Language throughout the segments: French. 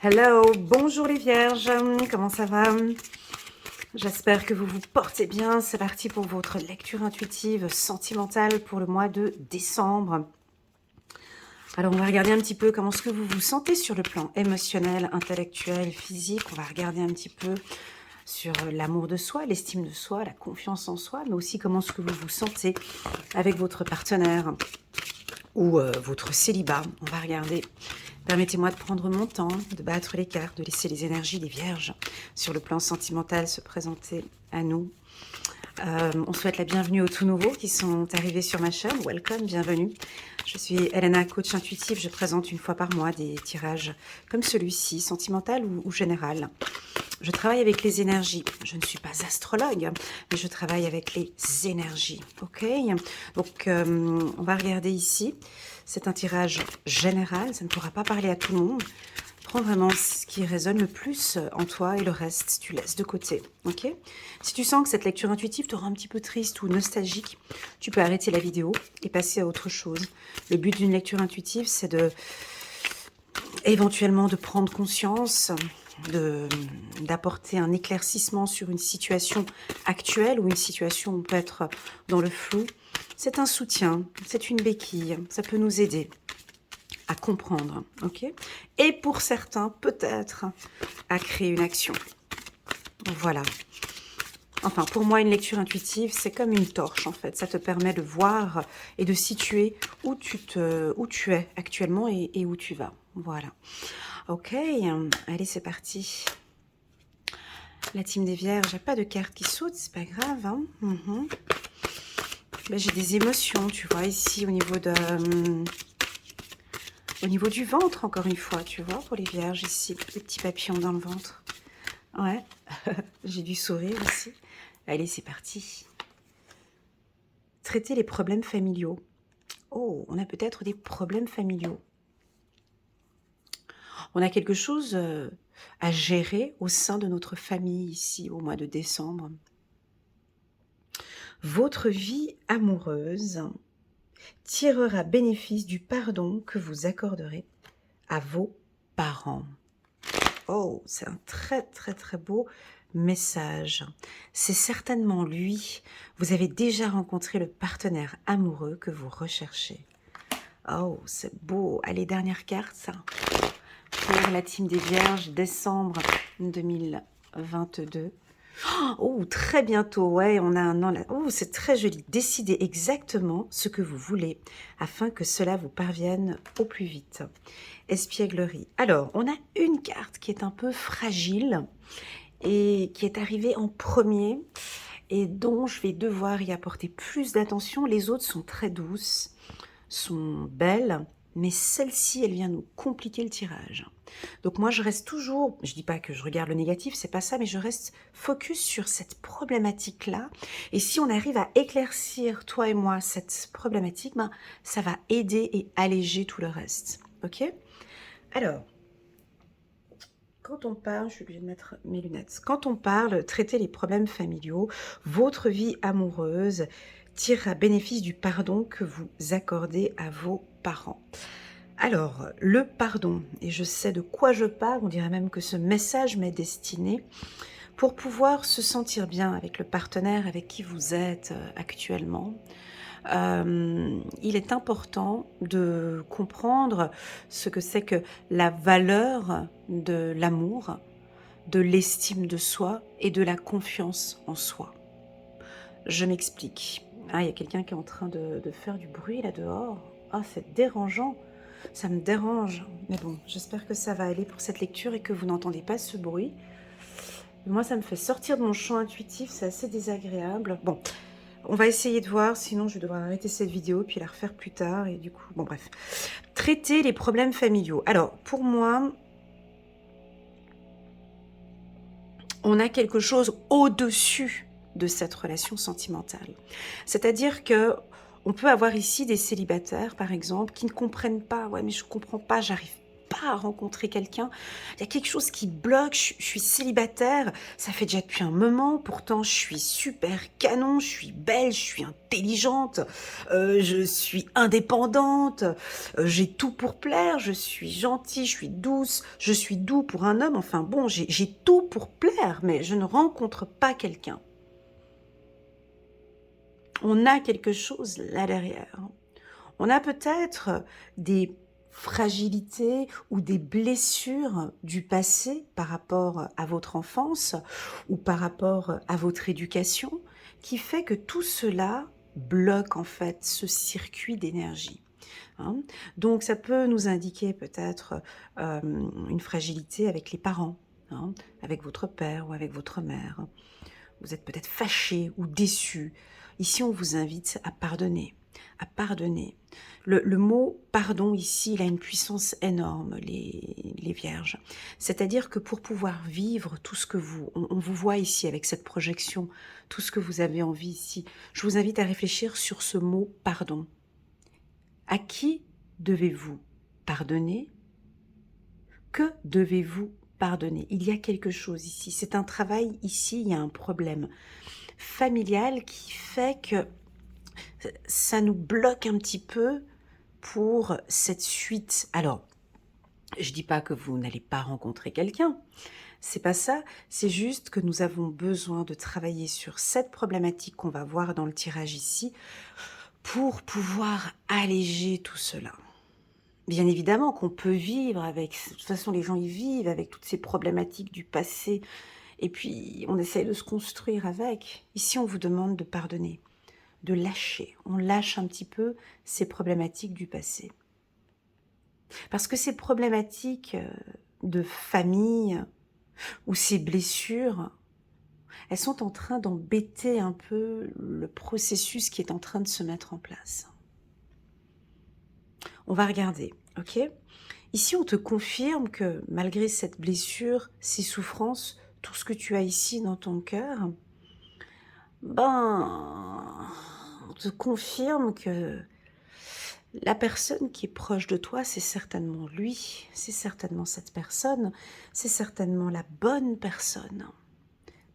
Hello, bonjour les vierges, comment ça va? J'espère que vous vous portez bien. C'est parti pour votre lecture intuitive sentimentale pour le mois de décembre. Alors on va regarder un petit peu comment est-ce que vous vous sentez sur le plan émotionnel, intellectuel, physique. On va regarder un petit peu sur l'amour de soi, l'estime de soi, la confiance en soi, mais aussi comment est-ce que vous vous sentez avec votre partenaire ou votre célibat. On va regarder. Permettez-moi de prendre mon temps, de battre les cartes, de laisser les énergies des vierges sur le plan sentimental se présenter à nous. On souhaite la bienvenue aux tout nouveaux qui sont arrivés sur ma chaîne. Welcome, bienvenue. Je suis Elena, coach intuitive. Je présente une fois par mois des tirages comme celui-ci, sentimental ou général. Je travaille avec les énergies. Je ne suis pas astrologue, mais je travaille avec les énergies. Ok. Donc, on va regarder ici. C'est un tirage général. Ça ne pourra pas parler à tout le monde. Prends vraiment ce qui résonne le plus en toi et le reste, tu laisses de côté. Ok. Si tu sens que cette lecture intuitive te rend un petit peu triste ou nostalgique, tu peux arrêter la vidéo et passer à autre chose. Le but d'une lecture intuitive, c'est éventuellement de prendre conscience, d'apporter un éclaircissement sur une situation actuelle ou une situation où on peut être dans le flou. C'est un soutien, c'est une béquille, ça peut nous aider à comprendre, ok? Et pour certains, peut-être, à créer une action. Voilà. Enfin, pour moi, une lecture intuitive, c'est comme une torche, en fait. Ça te permet de voir et de situer où tu es actuellement et où tu vas. Voilà. Ok, allez, c'est parti. La team des vierges, j'ai pas de carte qui saute, c'est pas grave. Hein. Ben, j'ai des émotions, tu vois, ici, au niveau du ventre, encore une fois, tu vois, pour les vierges, ici, les petits papillons dans le ventre. Ouais, j'ai du sourire ici. Allez, c'est parti. Traiter les problèmes familiaux. Oh, on a peut-être des problèmes familiaux. On a quelque chose à gérer au sein de notre famille ici, au mois de décembre. Votre vie amoureuse tirera bénéfice du pardon que vous accorderez à vos parents. Oh, c'est un très très très beau message. C'est certainement lui. Vous avez déjà rencontré le partenaire amoureux que vous recherchez. Oh, c'est beau. Allez, dernière carte pour la team des Vierges, décembre 2022. Oh, très bientôt, ouais, on a un an là. Oh, c'est très joli. Décidez exactement ce que vous voulez afin que cela vous parvienne au plus vite. Espièglerie. Alors, on a une carte qui est un peu fragile et qui est arrivée en premier et dont je vais devoir y apporter plus d'attention. Les autres sont très douces, sont belles, mais celle-ci, elle vient nous compliquer le tirage. Donc moi, je reste toujours, je dis pas que je regarde le négatif, c'est pas ça, mais je reste focus sur cette problématique-là. Et si on arrive à éclaircir, toi et moi, cette problématique, ben, ça va aider et alléger tout le reste. Ok? Alors, quand on parle, je suis obligée de mettre mes lunettes. Quand on parle, traiter les problèmes familiaux, votre vie amoureuse tirera bénéfice du pardon que vous accordez à vos parents. Alors, le pardon, et je sais de quoi je parle, on dirait même que ce message m'est destiné, pour pouvoir se sentir bien avec le partenaire avec qui vous êtes actuellement. Il est important de comprendre ce que c'est que la valeur de l'amour, de l'estime de soi et de la confiance en soi. Je m'explique. Ah, il y a quelqu'un qui est en train de faire du bruit là dehors. Ah, c'est dérangeant. Ça me dérange. Mais bon, j'espère que ça va aller pour cette lecture et que vous n'entendez pas ce bruit. Moi, ça me fait sortir de mon champ intuitif. C'est assez désagréable. Bon, on va essayer de voir. Sinon, je vais devoir arrêter cette vidéo puis la refaire plus tard. Et du coup, bon, bref. Traiter les problèmes familiaux. Alors, pour moi, on a quelque chose au-dessus de cette relation sentimentale. C'est-à-dire que on peut avoir ici des célibataires, par exemple, qui ne comprennent pas. Ouais, mais je comprends pas, j'arrive pas rencontrer quelqu'un. Il y a quelque chose qui bloque, je suis célibataire, ça fait déjà depuis un moment, pourtant je suis super canon, je suis belle, je suis intelligente, je suis indépendante, j'ai tout pour plaire, je suis gentille, je suis douce, je suis doux pour un homme, enfin bon, j'ai tout pour plaire, mais je ne rencontre pas quelqu'un. On a quelque chose là derrière. On a peut-être des fragilités ou des blessures du passé par rapport à votre enfance ou par rapport à votre éducation qui fait que tout cela bloque en fait ce circuit d'énergie. Hein. Donc ça peut nous indiquer peut-être une fragilité avec les parents, hein, avec votre père ou avec votre mère. Vous êtes peut-être fâché ou déçu. Ici, on vous invite à pardonner. À pardonner. Le mot pardon ici, il a une puissance énorme, les vierges. C'est-à-dire que pour pouvoir vivre tout ce que on vous voit ici avec cette projection, tout ce que vous avez envie ici, je vous invite à réfléchir sur ce mot pardon. À qui devez-vous pardonner? Que devez-vous pardonner? Il y a quelque chose ici. C'est un travail ici, il y a un problème familial qui fait que ça nous bloque un petit peu pour cette suite. Alors, je dis pas que vous n'allez pas rencontrer quelqu'un, c'est pas ça, c'est juste que nous avons besoin de travailler sur cette problématique qu'on va voir dans le tirage ici pour pouvoir alléger tout cela. Bien évidemment qu'on peut vivre avec, de toute façon les gens y vivent avec toutes ces problématiques du passé, et puis on essaie de se construire avec. Ici on vous demande de pardonner, de lâcher. On lâche un petit peu ces problématiques du passé. Parce que ces problématiques de famille ou ces blessures, elles sont en train d'embêter un peu le processus qui est en train de se mettre en place. On va regarder, ok? Ici, on te confirme que malgré cette blessure, ces souffrances, tout ce que tu as ici dans ton cœur, ben, on te confirme que la personne qui est proche de toi, c'est certainement lui, c'est certainement cette personne, c'est certainement la bonne personne.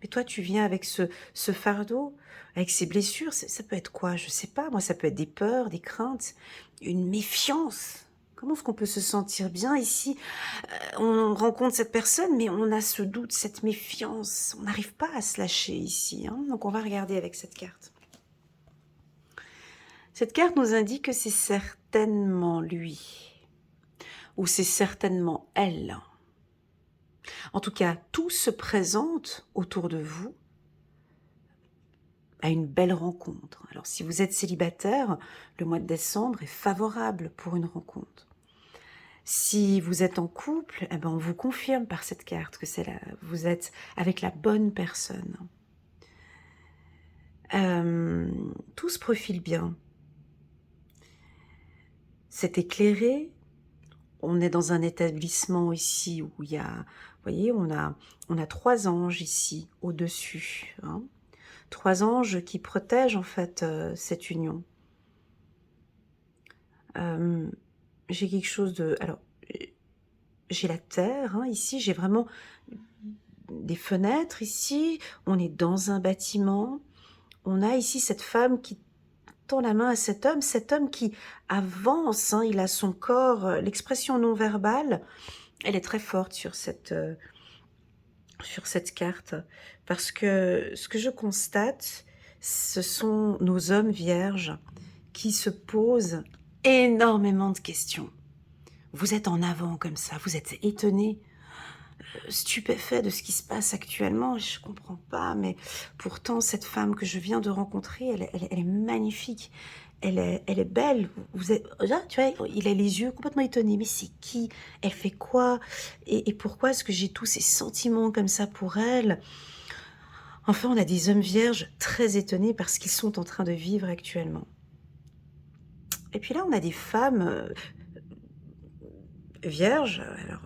Mais toi, tu viens avec ce fardeau, avec ces blessures, ça peut être quoi? Je sais pas, moi, ça peut être des peurs, des craintes, une méfiance. Comment est-ce qu'on peut se sentir bien ici? On rencontre cette personne, mais on a ce doute, cette méfiance. On n'arrive pas à se lâcher ici. Hein. Donc, on va regarder avec cette carte. Cette carte nous indique que c'est certainement lui, ou c'est certainement elle. En tout cas, tout se présente autour de vous à une belle rencontre. Alors, si vous êtes célibataire, le mois de décembre est favorable pour une rencontre. Si vous êtes en couple, eh ben on vous confirme par cette carte que vous êtes avec la bonne personne. Tout se profile bien. C'est éclairé. On est dans un établissement ici où il y a, vous voyez, on a 3 anges ici au-dessus. Hein. 3 anges qui protègent en fait cette union. J'ai quelque chose de... Alors, j'ai la terre, hein, ici, j'ai vraiment des fenêtres ici. On est dans un bâtiment. On a ici cette femme qui tend la main à cet homme qui avance, hein, il a son corps, l'expression non verbale, elle est très forte sur cette carte, parce que ce que je constate, ce sont nos hommes vierges qui se posent énormément de questions. Vous êtes en avant comme ça, vous êtes étonnés, stupéfaits de ce qui se passe actuellement, je ne comprends pas, mais pourtant cette femme que je viens de rencontrer, elle est magnifique, elle est belle, vous êtes, là, tu vois, il a les yeux complètement étonnés, mais c'est qui? Elle fait quoi? Et pourquoi est-ce que j'ai tous ces sentiments comme ça pour elle? Enfin, on a des hommes vierges très étonnés par ce qu'ils sont en train de vivre actuellement. Et puis là, on a des femmes vierges, alors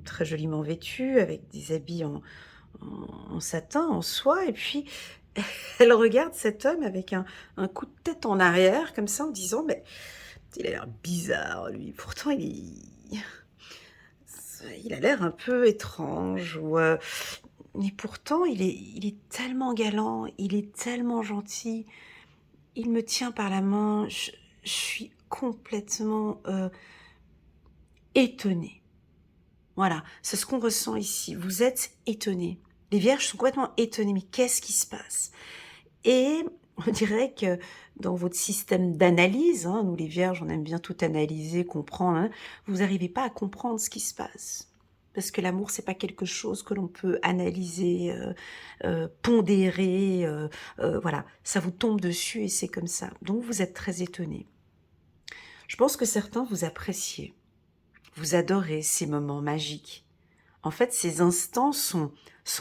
très joliment vêtues, avec des habits en satin, en soie, et puis elle regarde cet homme avec un coup de tête en arrière, comme ça, en disant, mais il a l'air bizarre, lui, pourtant il est... il a l'air un peu étrange ou mais pourtant il est tellement galant, il est tellement gentil, il me tient par la main, je suis complètement, étonnée. Voilà, c'est ce qu'on ressent ici. Vous êtes étonnés. Les vierges sont complètement étonnées. Mais qu'est-ce qui se passe? Et on dirait que dans votre système d'analyse, hein, nous les vierges, on aime bien tout analyser, comprendre, hein, vous n'arrivez pas à comprendre ce qui se passe. Parce que l'amour, c'est pas quelque chose que l'on peut analyser, pondérer, voilà, ça vous tombe dessus et c'est comme ça. Donc vous êtes très étonnés. Je pense que certains vous appréciez, vous adorez ces moments magiques. En fait, ces instants sont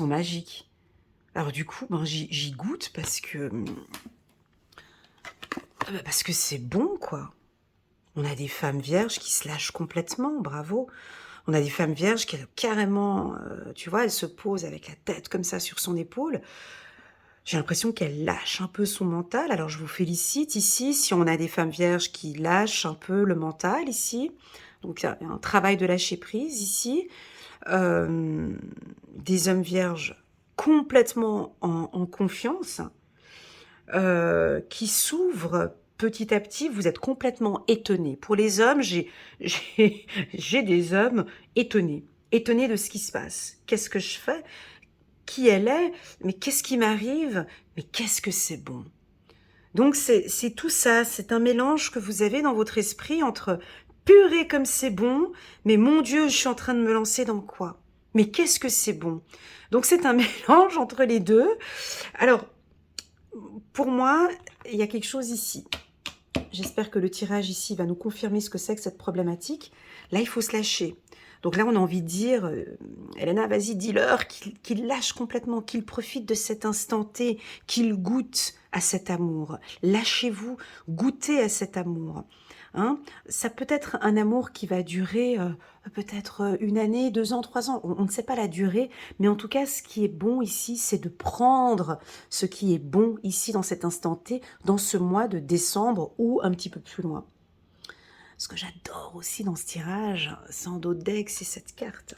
magiques. Alors du coup, ben, j'y goûte parce que c'est bon, quoi. On a des femmes vierges qui se lâchent complètement, bravo. On a des femmes vierges qui carrément, tu vois, elles se posent avec la tête comme ça sur son épaule. J'ai l'impression qu'elle lâche un peu son mental. Alors je vous félicite ici, si on a des femmes vierges qui lâchent un peu le mental ici. Donc il y a un travail de lâcher prise ici. Euh, des hommes vierges complètement en confiance, qui s'ouvrent petit à petit. Vous êtes complètement étonnés. Pour les hommes, j'ai des hommes étonnés. Étonnés de ce qui se passe. Qu'est-ce que je fais? Qui elle est? Mais qu'est-ce qui m'arrive? Mais qu'est-ce que c'est bon? Donc c'est tout ça, c'est un mélange que vous avez dans votre esprit entre purée comme c'est bon, mais mon Dieu, je suis en train de me lancer dans quoi? Mais qu'est-ce que c'est bon? Donc c'est un mélange entre les deux. Alors, pour moi, il y a quelque chose ici. J'espère que le tirage ici va nous confirmer ce que c'est que cette problématique. Là, il faut se lâcher. Donc là, on a envie de dire, Elena, vas-y, dis-leur qu'il lâche complètement, qu'il profite de cet instant T, qu'il goûte à cet amour. Lâchez-vous, goûtez à cet amour. Hein, ça peut être un amour qui va durer peut-être 1 année, 2 ans, 3 ans. On ne sait pas la durée, mais en tout cas, ce qui est bon ici, c'est de prendre ce qui est bon ici dans cet instant T, dans ce mois de décembre ou un petit peu plus loin. Ce que j'adore aussi dans ce tirage, sans d'autres decks, c'est cette carte.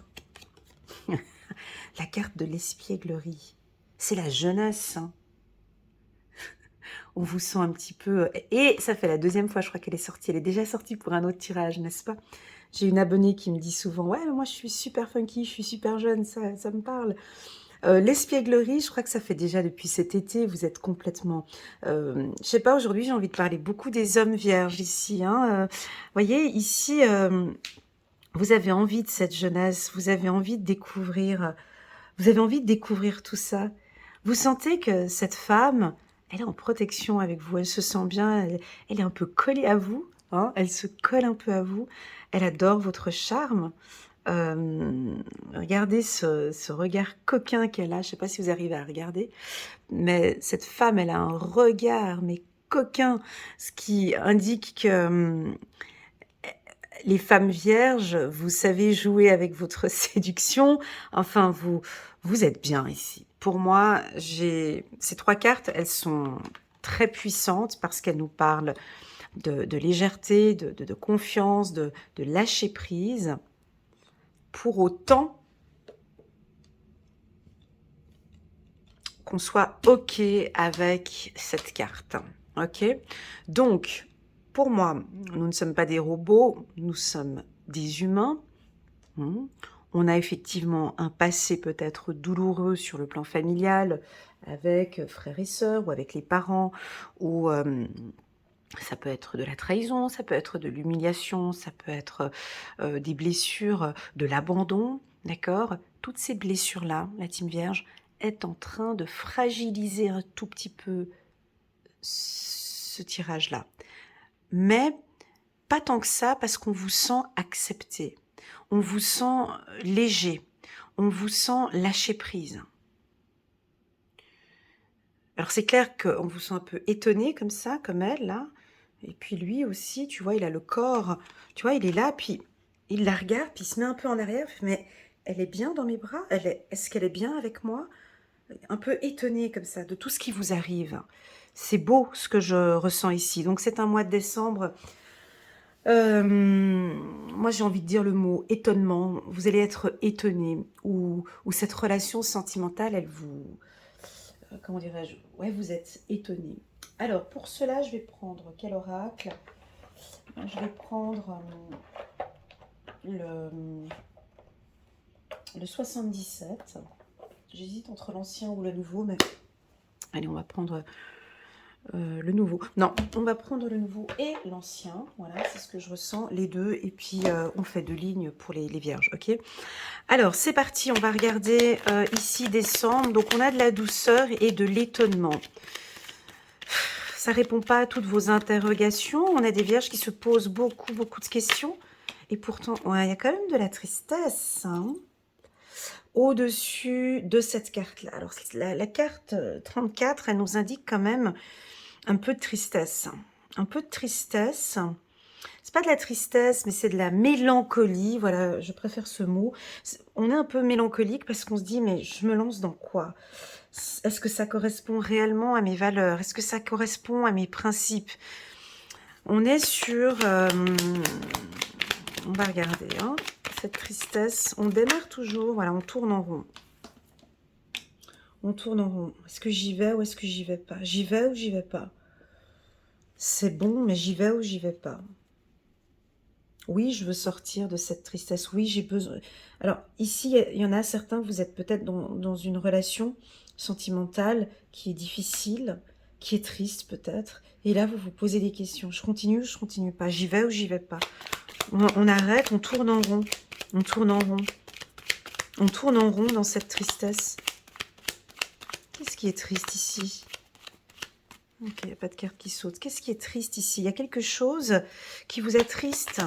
La carte de l'espièglerie. C'est la jeunesse. Hein. On vous sent un petit peu... Et ça fait la 2e fois, je crois qu'elle est sortie. Elle est déjà sortie pour un autre tirage, n'est-ce pas? J'ai une abonnée qui me dit souvent « Ouais, mais moi je suis super funky, je suis super jeune, ça me parle. » L'espièglerie, je crois que ça fait déjà depuis cet été, vous êtes complètement... je sais pas, aujourd'hui j'ai envie de parler beaucoup des hommes vierges ici. Hein, voyez, ici, vous avez envie de cette jeunesse, vous avez envie de découvrir... Vous avez envie de découvrir tout ça. Vous sentez que cette femme, elle est en protection avec vous, elle se sent bien, elle est un peu collée à vous, hein, elle se colle un peu à vous, elle adore votre charme. Regardez ce regard coquin qu'elle a, je ne sais pas si vous arrivez à regarder, mais cette femme, elle a un regard, mais coquin, ce qui indique que les femmes vierges, vous savez jouer avec votre séduction, enfin, vous êtes bien ici. Pour moi, ces 3 cartes, elles sont très puissantes parce qu'elles nous parlent de légèreté, de confiance, de lâcher prise. Pour autant qu'on soit OK avec cette carte. OK? Donc, pour moi, nous ne sommes pas des robots, nous sommes des humains. On a effectivement un passé peut-être douloureux sur le plan familial, avec frères et sœurs, ou avec les parents, ou ça peut être de la trahison, ça peut être de l'humiliation, ça peut être des blessures, de l'abandon, d'accord? Toutes ces blessures-là, la team vierge, est en train de fragiliser un tout petit peu ce tirage-là. Mais pas tant que ça, parce qu'on vous sent accepté, on vous sent léger, on vous sent lâcher prise. Alors c'est clair qu'on vous sent un peu étonné comme ça, comme elle, là. Et puis lui aussi, tu vois, il a le corps, tu vois, il est là, puis il la regarde, puis il se met un peu en arrière, mais elle est bien dans mes bras? Est-ce qu'elle est bien avec moi? Un peu étonné comme ça, de tout ce qui vous arrive. C'est beau ce que je ressens ici. Donc c'est un mois de décembre Moi, j'ai envie de dire le mot étonnement. Vous allez être étonné ou cette relation sentimentale, elle vous... comment dirais-je? Ouais, vous êtes étonné. Alors, pour cela, je vais prendre quel oracle? Je vais prendre le 77. J'hésite entre l'ancien ou le nouveau, mais allez, on va prendre le nouveau. Non, on va prendre le nouveau et l'ancien. Voilà, c'est ce que je ressens, les deux. Et puis, on fait 2 lignes pour les vierges, ok? Alors, c'est parti, on va regarder ici décembre. Donc, on a de la douceur et de l'étonnement. Ça répond pas à toutes vos interrogations. On a des vierges qui se posent beaucoup de questions. Et pourtant, ouais, il y a quand même de la tristesse, hein, au-dessus de cette carte-là. Alors, la carte 34, elle nous indique quand même un peu de tristesse. Un peu de tristesse. C'est pas de la tristesse, mais c'est de la mélancolie. Voilà, je préfère ce mot. On est un peu mélancolique parce qu'on se dit, mais je me lance dans quoi? Est-ce que ça correspond réellement à mes valeurs? Est-ce que ça correspond à mes principes? On est sur... on va regarder, hein, cette tristesse. On démarre toujours, voilà, on tourne en rond. On tourne en rond. Est-ce que j'y vais ou est-ce que j'y vais pas? J'y vais ou j'y vais pas? C'est bon, mais j'y vais ou j'y vais pas? Oui, je veux sortir de cette tristesse. Oui, j'ai besoin... Alors, ici, il y en a certains, vous êtes peut-être dans une relation sentimentale qui est difficile, qui est triste peut-être. Et là, vous vous posez des questions. Je continue ou je continue pas? J'y vais ou j'y vais pas? On arrête, on tourne en rond. On tourne en rond. On tourne en rond dans cette tristesse. Qu'est-ce qui est triste ici? Ok, il n'y a pas de carte qui saute. Qu'est-ce qui est triste ici? Il y a quelque chose qui vous est triste.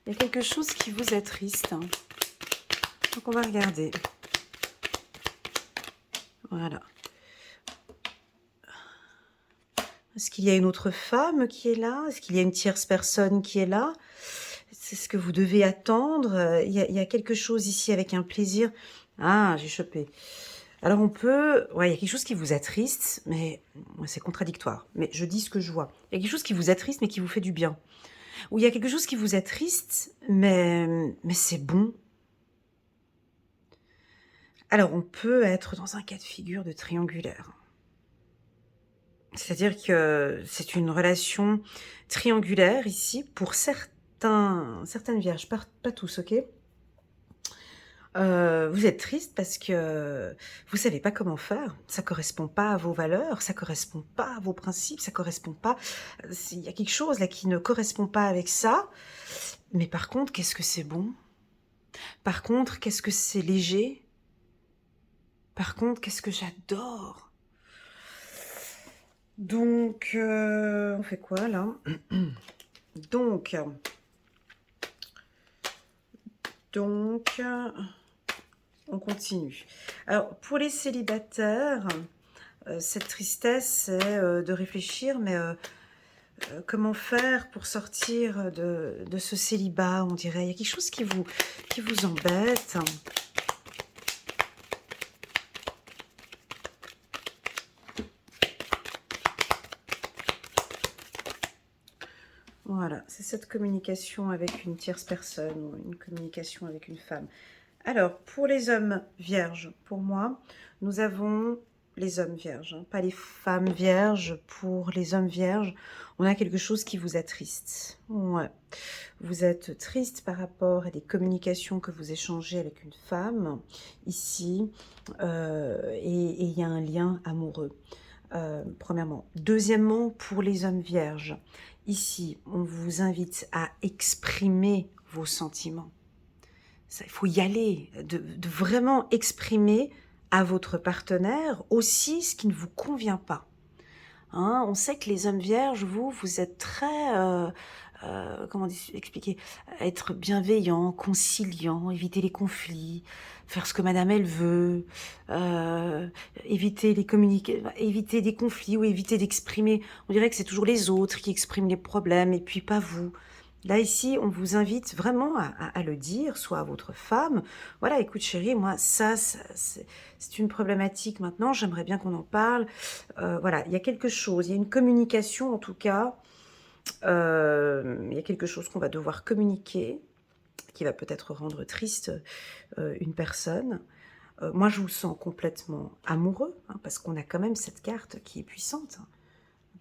Il y a quelque chose qui vous est triste. Donc, on va regarder. Voilà. Est-ce qu'il y a une autre femme qui est là? Est-ce qu'il y a une tierce personne qui est là? C'est ce que vous devez attendre. Il y a quelque chose ici avec un plaisir. Ah, j'ai chopé. Alors on peut... Ouais, il y a quelque chose qui vous attriste, mais c'est contradictoire. Mais je dis ce que je vois. Il y a quelque chose qui vous attriste, mais qui vous fait du bien. Ou il y a quelque chose qui vous attriste, mais c'est bon. Alors on peut être dans un cas de figure de triangulaire. C'est-à-dire que c'est une relation triangulaire ici pour certaines vierges, pas tous, ok? Vous êtes triste parce que vous savez pas comment faire. Ça correspond pas à vos valeurs, ça correspond pas à vos principes, ça correspond pas. Il y a quelque chose là qui ne correspond pas avec ça. Mais par contre, qu'est-ce que c'est bon? Par contre, qu'est-ce que c'est léger? Par contre, qu'est-ce que j'adore? Donc, on fait quoi là? Donc, on continue. Alors, pour les célibataires, cette tristesse, c'est de réfléchir, mais comment faire pour sortir de ce célibat, on dirait. Il y a quelque chose qui vous embête. Voilà, c'est cette communication avec une tierce personne ou une communication avec une femme. Alors, pour les hommes vierges, pour moi, nous avons les hommes vierges, hein, pas les femmes vierges. Pour les hommes vierges, on a quelque chose qui vous attriste. Ouais. Vous êtes triste par rapport à des communications que vous échangez avec une femme, ici, et il y a un lien amoureux. Premièrement. Deuxièmement, pour les hommes vierges, ici, on vous invite à exprimer vos sentiments. Il faut y aller, de vraiment exprimer à votre partenaire aussi ce qui ne vous convient pas. Hein, on sait que les hommes vierges, vous êtes très, comment expliquer, être bienveillant, conciliant, éviter les conflits, faire ce que madame elle veut, éviter éviter des conflits ou éviter d'exprimer. On dirait que c'est toujours les autres qui expriment les problèmes et puis pas vous. Là, ici, on vous invite vraiment à le dire, soit à votre femme. Voilà, écoute chérie, moi, c'est une problématique maintenant, j'aimerais bien qu'on en parle. Voilà, il y a quelque chose, il y a une communication en tout cas. Il y a quelque chose qu'on va devoir communiquer, qui va peut-être rendre triste une personne. Moi, je vous sens complètement amoureux, hein, parce qu'on a quand même cette carte qui est puissante. Hein.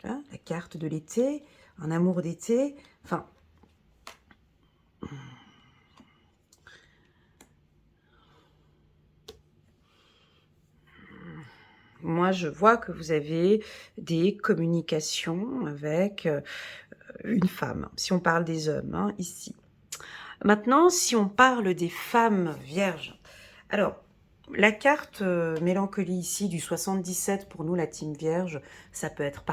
Voilà, la carte de l'été, un amour d'été. Enfin, moi, je vois que vous avez des communications avec une femme, si on parle des hommes, hein, ici. Maintenant, si on parle des femmes vierges, alors, la carte mélancolie ici du 77, pour nous, la team vierge, ça peut être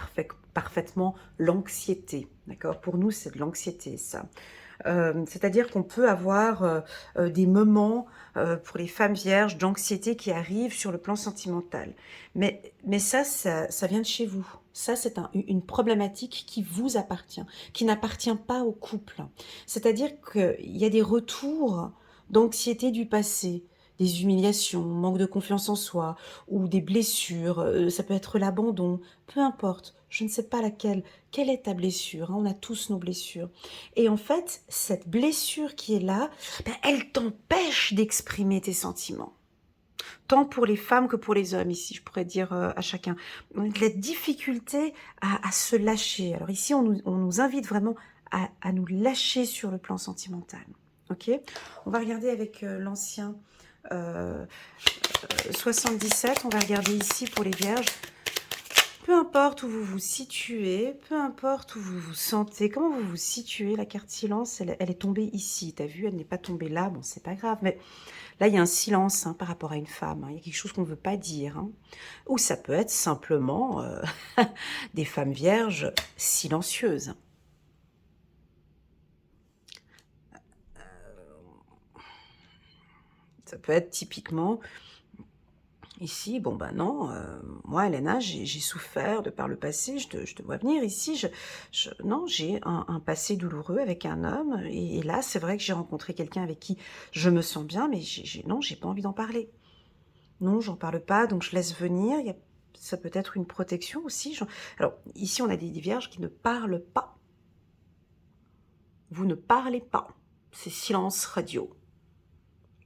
parfaitement l'anxiété, d'accord? Pour nous, c'est de l'anxiété, ça. C'est-à-dire qu'on peut avoir des moments pour les femmes vierges d'anxiété qui arrivent sur le plan sentimental. Mais ça vient de chez vous. Ça, c'est une problématique qui vous appartient, qui n'appartient pas au couple. C'est-à-dire qu'il y a des retours d'anxiété du passé, des humiliations, manque de confiance en soi, ou des blessures, ça peut être l'abandon, peu importe, je ne sais pas laquelle. Quelle est ta blessure, hein? On a tous nos blessures. Et en fait, cette blessure qui est là, ben, elle t'empêche d'exprimer tes sentiments. Tant pour les femmes que pour les hommes, ici, je pourrais dire à chacun. Donc, la difficulté à se lâcher. Alors ici, on nous invite vraiment à nous lâcher sur le plan sentimental. Ok. On va regarder avec l'ancien euh, 77. On va regarder ici pour les vierges. Peu importe où vous vous situez, peu importe où vous vous sentez, comment vous vous situez, la carte silence, elle est tombée ici. T'as vu, elle n'est pas tombée là, bon, c'est pas grave, mais là, il y a un silence hein, par rapport à une femme. Hein. Il y a quelque chose qu'on ne veut pas dire. Hein. Ou ça peut être simplement des femmes vierges silencieuses. Ça peut être typiquement ici, bon ben non, moi Elena, j'ai souffert de par le passé, je te vois venir ici, non, j'ai un passé douloureux avec un homme, et là c'est vrai que j'ai rencontré quelqu'un avec qui je me sens bien, mais non, j'ai pas envie d'en parler. Non, j'en parle pas, donc je laisse venir, ça peut être une protection aussi. Alors ici on a des vierges qui ne parlent pas, vous ne parlez pas, c'est silence radio.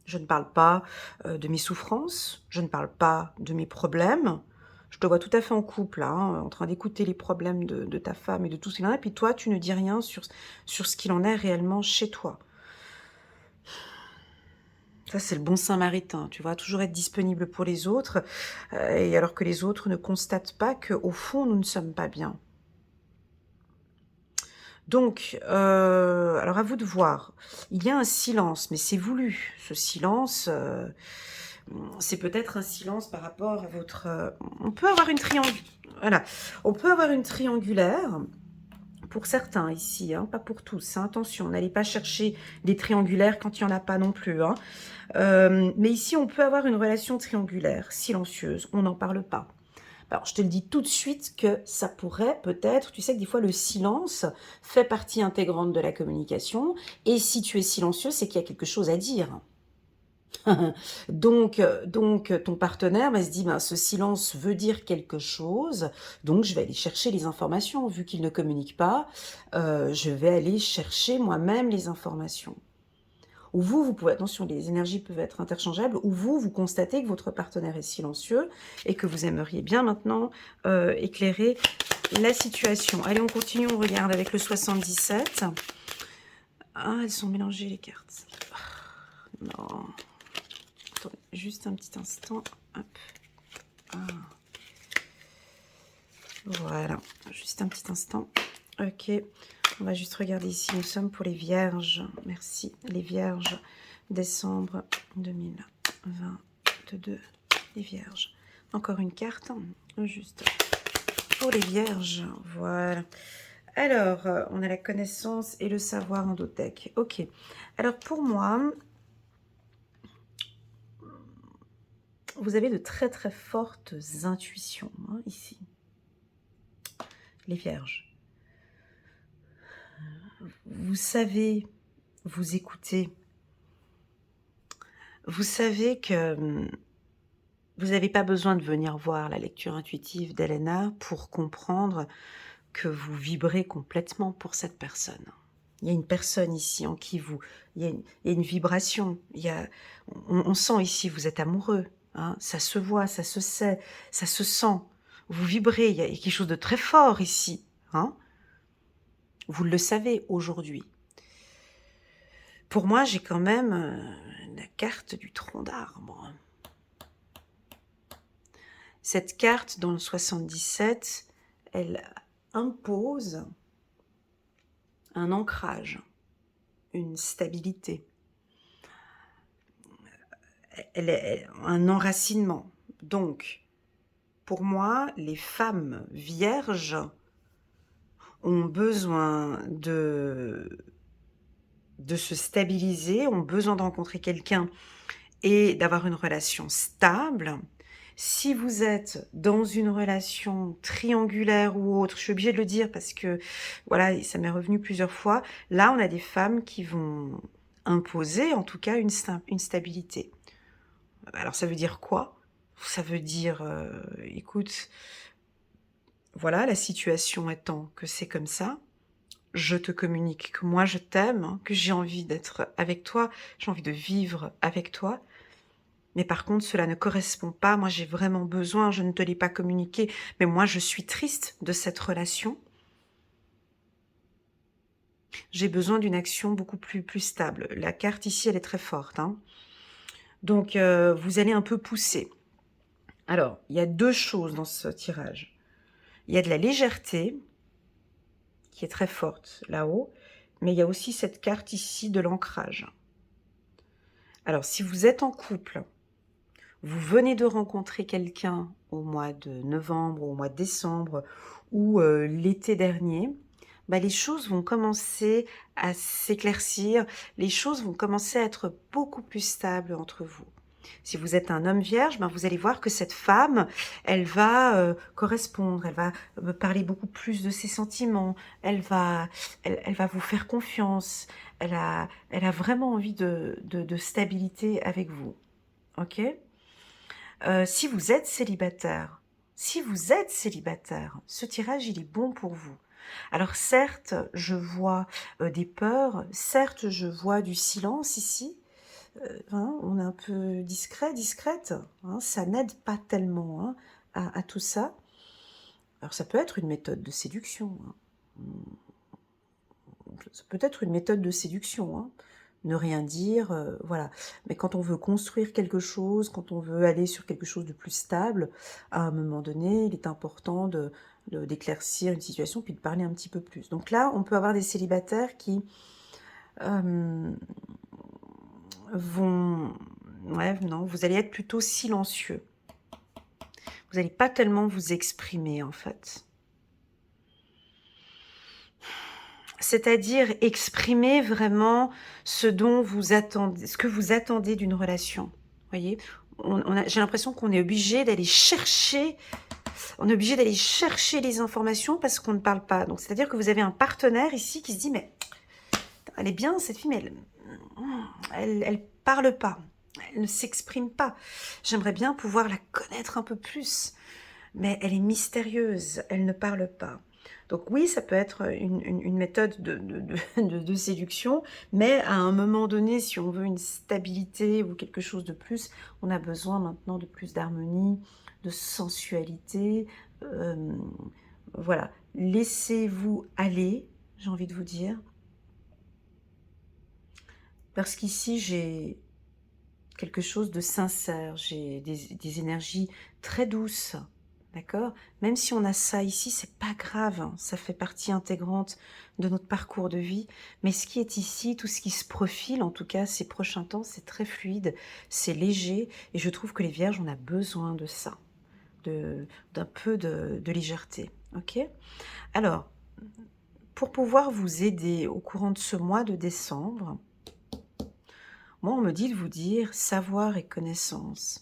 Je ne parle pas de mes souffrances, je ne parle pas de mes problèmes. Je te vois tout à fait en couple, là, hein, en train d'écouter les problèmes de ta femme et de tout ce qu'il en a, et puis toi, tu ne dis rien sur ce qu'il en est réellement chez toi. Ça, c'est le bon Samaritain, tu vois, toujours être disponible pour les autres, et alors que les autres ne constatent pas qu'au fond, nous ne sommes pas bien. Donc, alors à vous de voir. Il y a un silence, mais c'est voulu. Ce silence, c'est peut-être un silence par rapport à votre... on peut avoir une triangulaire. Voilà. On peut avoir une triangulaire pour certains ici, hein, pas pour tous. Hein, attention, n'allez pas chercher des triangulaires quand il n'y en a pas non plus. Hein. Mais ici, on peut avoir une relation triangulaire, silencieuse. On n'en parle pas. Alors, je te le dis tout de suite que ça pourrait peut-être, tu sais que des fois le silence fait partie intégrante de la communication, et si tu es silencieux, c'est qu'il y a quelque chose à dire. donc, ton partenaire se dit, ben, ce silence veut dire quelque chose, donc je vais aller chercher les informations. Vu qu'il ne communique pas, je vais aller chercher moi-même les informations. Ou vous pouvez, attention, les énergies peuvent être interchangeables, ou vous constatez que votre partenaire est silencieux et que vous aimeriez bien maintenant éclairer la situation. Allez, on continue, on regarde avec le 77. Ah, elles sont mélangées les cartes. Non. Attendez, juste un petit instant. Hop. Ah. Voilà, juste un petit instant. Ok, on va juste regarder ici. Nous sommes pour les vierges. Merci, les vierges. Décembre 2022. Les vierges. Encore une carte. Juste pour les vierges. Voilà. Alors, on a la connaissance et le savoir en doTERRA. Ok. Alors, pour moi, vous avez de très très fortes intuitions hein, ici. Les vierges. vous savez vous écouter. Vous savez que vous n'avez pas besoin de venir voir la lecture intuitive d'Elena pour comprendre que vous vibrez complètement pour cette personne. Il y a une personne ici en qui vous... il y a une vibration. On sent ici, vous êtes amoureux. Hein, ça se voit, ça se sait, ça se sent. Vous vibrez, il y a quelque chose de très fort ici. Hein. Vous le savez aujourd'hui. Pour moi, j'ai quand même la carte du tronc d'arbre. Cette carte, dans le 77, elle impose un ancrage, une stabilité, un enracinement. Donc, pour moi, les femmes vierges ont besoin de se stabiliser, ont besoin de rencontrer quelqu'un et d'avoir une relation stable. Si vous êtes dans une relation triangulaire ou autre, je suis obligée de le dire parce que voilà, ça m'est revenu plusieurs fois, là on a des femmes qui vont imposer en tout cas une stabilité. Alors ça veut dire quoi? Ça veut dire, écoute, voilà, la situation étant que c'est comme ça, je te communique que moi je t'aime, hein, que j'ai envie d'être avec toi, j'ai envie de vivre avec toi. Mais par contre, cela ne correspond pas. Moi, j'ai vraiment besoin, je ne te l'ai pas communiqué, mais moi, je suis triste de cette relation. J'ai besoin d'une action beaucoup plus stable. La carte ici, elle est très forte. Hein. Donc, vous allez un peu pousser. Alors, il y a deux choses dans ce tirage. Il y a de la légèreté, qui est très forte là-haut, mais il y a aussi cette carte ici de l'ancrage. Alors, si vous êtes en couple, vous venez de rencontrer quelqu'un au mois de novembre, au mois de décembre ou l'été dernier, bah, les choses vont commencer à s'éclaircir, les choses vont commencer à être beaucoup plus stables entre vous. Si vous êtes un homme vierge, ben vous allez voir que cette femme, elle va correspondre, elle va parler beaucoup plus de ses sentiments, elle va vous faire confiance, elle a vraiment envie de stabilité avec vous. Ok ? Si vous êtes célibataire, ce tirage, il est bon pour vous. Alors certes, je vois des peurs, certes, je vois du silence ici. Hein, on est un peu discrète. Hein, ça n'aide pas tellement hein, à tout ça. Alors ça peut être une méthode de séduction. Hein. Ça peut être une méthode de séduction. Hein. Ne rien dire, voilà. Mais quand on veut construire quelque chose, quand on veut aller sur quelque chose de plus stable, à un moment donné, il est important d'éclaircir une situation puis de parler un petit peu plus. Donc là, on peut avoir des célibataires qui vont... Ouais, non, vous allez être plutôt silencieux. Vous n'allez pas tellement vous exprimer, en fait. C'est-à-dire exprimer vraiment ce dont vous attendez, ce que vous attendez d'une relation. Voyez, j'ai l'impression qu'on est obligé d'aller chercher, les informations parce qu'on ne parle pas. Donc, c'est-à-dire que vous avez un partenaire ici qui se dit, mais elle est bien cette fille, mais elle parle pas, elle ne s'exprime pas. J'aimerais bien pouvoir la connaître un peu plus, mais elle est mystérieuse, elle ne parle pas. Donc oui, ça peut être une méthode de séduction, mais à un moment donné, si on veut une stabilité ou quelque chose de plus, on a besoin maintenant de plus d'harmonie, de sensualité. Voilà, laissez-vous aller, j'ai envie de vous dire. Parce qu'ici, j'ai quelque chose de sincère, j'ai des énergies très douces. D'accord? Même si on a ça ici, c'est pas grave, hein, ça fait partie intégrante de notre parcours de vie. Mais ce qui est ici, tout ce qui se profile, en tout cas ces prochains temps, c'est très fluide, c'est léger. Et je trouve que les vierges, on a besoin de ça, d'un peu de légèreté. Ok? Alors, pour pouvoir vous aider au courant de ce mois de décembre, moi, on me dit de vous dire savoir et connaissance.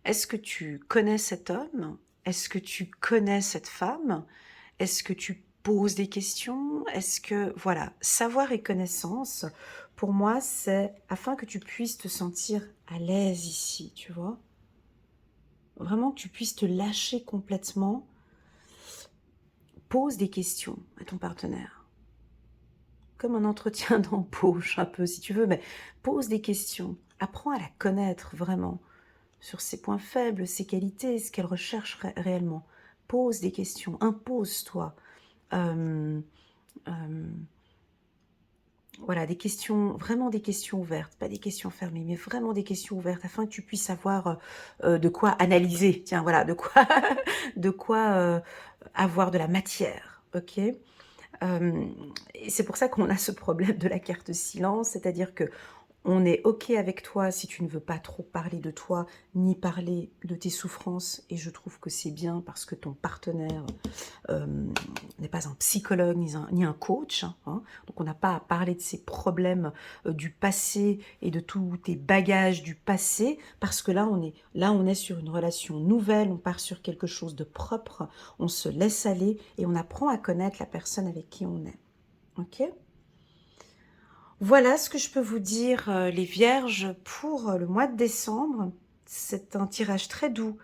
Est-ce que tu connais cet homme? Est-ce que tu connais cette femme? Est-ce que tu poses des questions? Est-ce que, voilà, savoir et connaissance, pour moi, c'est afin que tu puisses te sentir à l'aise ici, tu vois? Vraiment que tu puisses te lâcher complètement. Pose des questions à ton partenaire. Comme un entretien d'embauche, un peu, si tu veux, mais pose des questions. Apprends à la connaître vraiment, sur ses points faibles, ses qualités, ce qu'elle recherche réellement. Pose des questions, impose-toi. Euh, euh, voilà, des questions, vraiment des questions ouvertes, pas des questions fermées, mais vraiment des questions ouvertes, afin que tu puisses avoir de quoi analyser. Tiens, voilà, de quoi, de quoi avoir de la matière, ok. Et c'est pour ça qu'on a ce problème de la carte silence, c'est-à-dire que on est OK avec toi si tu ne veux pas trop parler de toi, ni parler de tes souffrances, et je trouve que c'est bien parce que ton partenaire n'est pas un psychologue ni un coach, hein. Donc on n'a pas à parler de ses problèmes du passé et de tous tes bagages du passé, parce que là on est sur une relation nouvelle, on part sur quelque chose de propre, on se laisse aller et on apprend à connaître la personne avec qui on est. Ok? Voilà ce que je peux vous dire, les vierges, pour le mois de décembre. C'est un tirage très doux,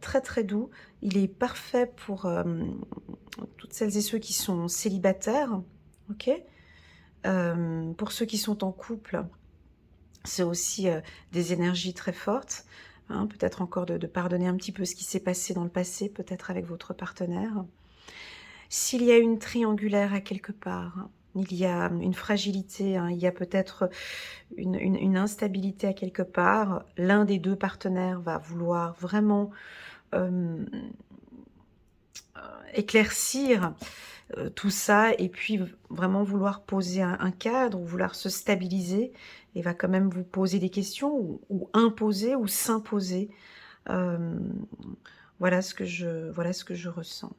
très très doux. Il est parfait pour toutes celles et ceux qui sont célibataires, ok. Pour ceux qui sont en couple, c'est aussi des énergies très fortes, hein, peut-être encore de pardonner un petit peu ce qui s'est passé dans le passé, peut-être avec votre partenaire. S'il y a une triangulaire à quelque part, il y a une fragilité, hein, il y a peut-être une instabilité à quelque part, l'un des deux partenaires va vouloir vraiment euh, éclaircir tout ça, et puis vraiment vouloir poser un cadre, ou vouloir se stabiliser, et va quand même vous poser des questions, ou imposer, ou s'imposer. Euh, voilà ce que je ressens.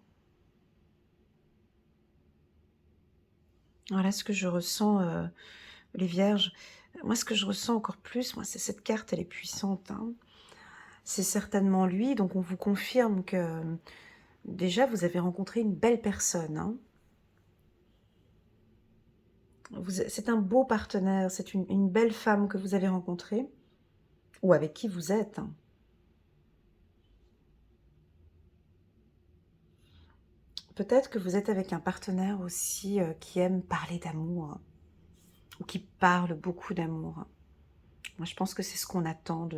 Voilà ce que je ressens, les vierges. Moi, ce que je ressens encore plus, moi, c'est cette carte, elle est puissante, hein. C'est certainement lui, donc on vous confirme que déjà, vous avez rencontré une belle personne, hein. C'est un beau partenaire, c'est une belle femme que vous avez rencontrée, ou avec qui vous êtes, hein. Peut-être que vous êtes avec un partenaire aussi qui aime parler d'amour, hein, ou qui parle beaucoup d'amour. Moi, je pense que c'est ce qu'on attend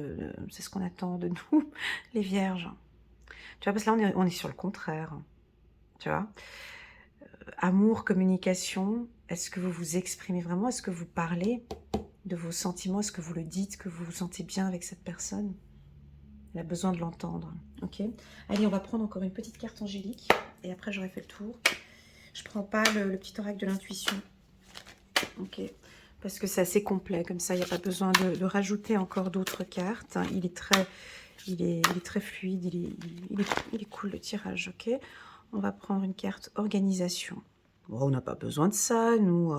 c'est ce qu'on attend de nous, les vierges. Tu vois, parce que là, on est sur le contraire, tu vois. Amour, communication, est-ce que vous vous exprimez vraiment? Est-ce que vous parlez de vos sentiments? Est-ce que vous le dites, que vous vous sentez bien avec cette personne? Elle a besoin de l'entendre, ok? Allez, on va prendre encore une petite carte angélique, et après j'aurai fait le tour. Je prends pas le petit oracle de l'intuition, ok? Parce que c'est assez complet, comme ça, il n'y a pas besoin de rajouter encore d'autres cartes. Il est très fluide, il est cool le tirage, ok? On va prendre une carte organisation. Bon, on n'a pas besoin de ça, nous.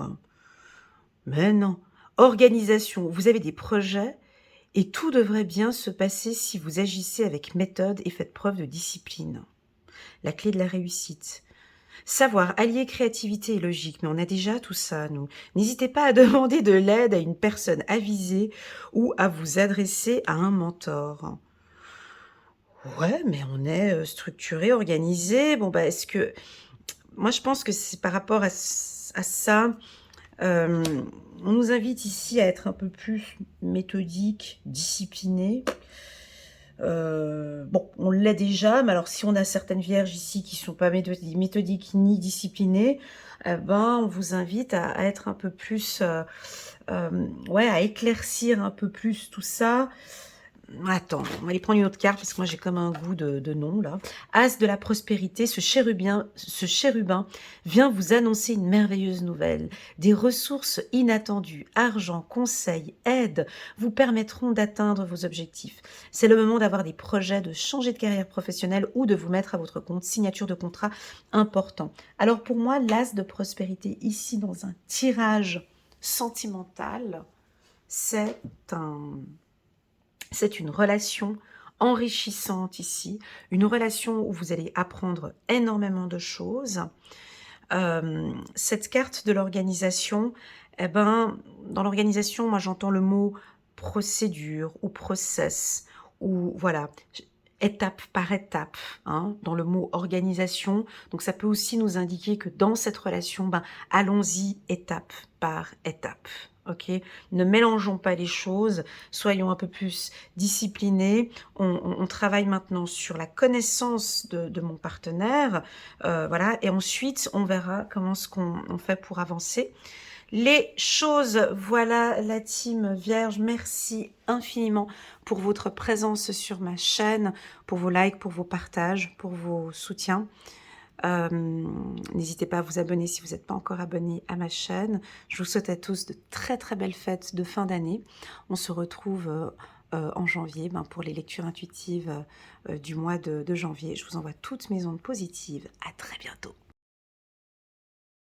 Mais non. Organisation, vous avez des projets et tout devrait bien se passer si vous agissez avec méthode et faites preuve de discipline. La clé de la réussite. Savoir allier créativité et logique, mais on a déjà tout ça, nous. N'hésitez pas à demander de l'aide à une personne avisée ou à vous adresser à un mentor. Ouais, mais on est structuré, organisé. Bon, bah, est-ce que... Moi, je pense que c'est par rapport à ça. Euh, on nous invite ici à être un peu plus méthodique, discipliné. Bon, on l'est déjà, mais alors si on a certaines vierges ici qui ne sont pas méthodiques ni disciplinées, ben, on vous invite à être un peu plus, ouais, à éclaircir un peu plus tout ça. Attends, on va aller prendre une autre carte parce que moi j'ai comme un goût de nom là. As de la prospérité, ce chérubin vient vous annoncer une merveilleuse nouvelle. Des ressources inattendues, argent, conseils, aide vous permettront d'atteindre vos objectifs. C'est le moment d'avoir des projets, de changer de carrière professionnelle ou de vous mettre à votre compte. Signature de contrat important. Alors pour moi, l'as de prospérité ici dans un tirage sentimental, c'est un... C'est une relation enrichissante ici, une relation où vous allez apprendre énormément de choses, Cette carte de l'organisation, eh ben, dans l'organisation, moi j'entends le mot procédure ou process ou voilà, étape par étape, hein, dans le mot organisation. Donc ça peut aussi nous indiquer que dans cette relation, ben, allons-y étape par étape. Ok, ne mélangeons pas les choses, soyons un peu plus disciplinés. On travaille maintenant sur la connaissance de mon partenaire, voilà, et ensuite on verra comment ce qu'on fait pour avancer. Les choses, voilà la team Vierge, merci infiniment pour votre présence sur ma chaîne, pour vos likes, pour vos partages, pour vos soutiens. N'hésitez pas à vous abonner si vous n'êtes pas encore abonné à ma chaîne. Je vous souhaite à tous de très très belles fêtes de fin d'année. On se retrouve en janvier pour les lectures intuitives du mois de janvier. Je vous envoie toutes mes ondes positives. À très bientôt.